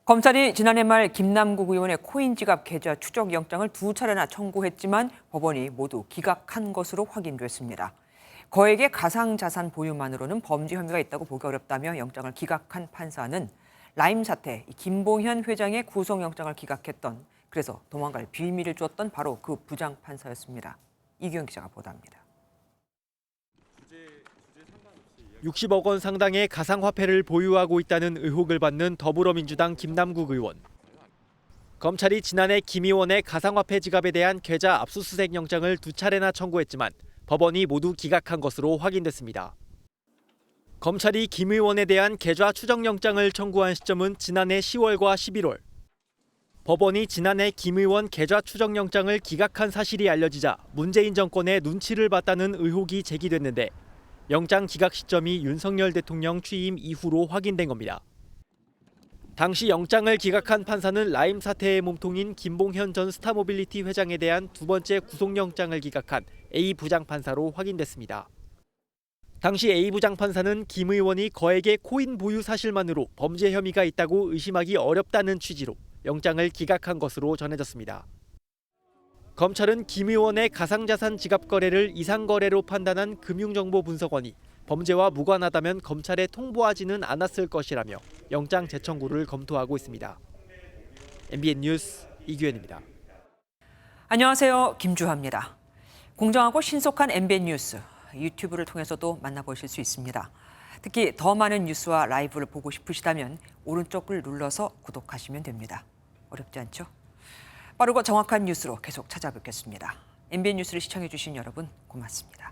검찰이 지난해 말 김남국 의원의 코인 지갑 계좌 추적 영장을 2차례나 청구했지만 법원이 모두 기각한 것으로 확인됐습니다. 거액의 가상자산 보유만으로는 범죄 혐의가 있다고 보기 어렵다며 영장을 기각한 판사는 라임 사태 김봉현 회장의 구속영장을 기각했던, 그래서 도망갈 빌미를 줬던 바로 그 부장판사였습니다. 이규영 기자가 보도합니다. 60억 원 상당의 가상화폐를 보유하고 있다는 의혹을 받는 더불어민주당 김남국 의원. 검찰이 지난해 김 의원의 가상화폐 지갑에 대한 계좌 압수수색 영장을 2차례나 청구했지만 법원이 모두 기각한 것으로 확인됐습니다. 검찰이 김 의원에 대한 계좌 추적 영장을 청구한 시점은 지난해 10월과 11월. 법원이 지난해 김 의원 계좌 추적 영장을 기각한 사실이 알려지자 문재인 정권의 눈치를 봤다는 의혹이 제기됐는데, 영장 기각 시점이 윤석열 대통령 취임 이후로 확인된 겁니다. 당시 영장을 기각한 판사는 라임 사태의 몸통인 김봉현 전 스타모빌리티 회장에 대한 두 번째 구속영장을 기각한 A 부장판사로 확인됐습니다. 당시 A 부장판사는 김 의원이 거액의 코인 보유 사실만으로 범죄 혐의가 있다고 의심하기 어렵다는 취지로 영장을 기각한 것으로 전해졌습니다. 검찰은 김 의원의 가상자산 지갑 거래를 이상거래로 판단한 금융정보분석원이 범죄와 무관하다면 검찰에 통보하지는 않았을 것이라며 영장 재청구를 검토하고 있습니다. MBN 뉴스 이규현입니다. 안녕하세요. 김주하입니다. 공정하고 신속한 MBN 뉴스, 유튜브를 통해서도 만나보실 수 있습니다. 특히 더 많은 뉴스와 라이브를 보고 싶으시다면 오른쪽을 눌러서 구독하시면 됩니다. 어렵지 않죠? 빠르고 정확한 뉴스로 계속 찾아뵙겠습니다. MBN 뉴스를 시청해주신 여러분 고맙습니다.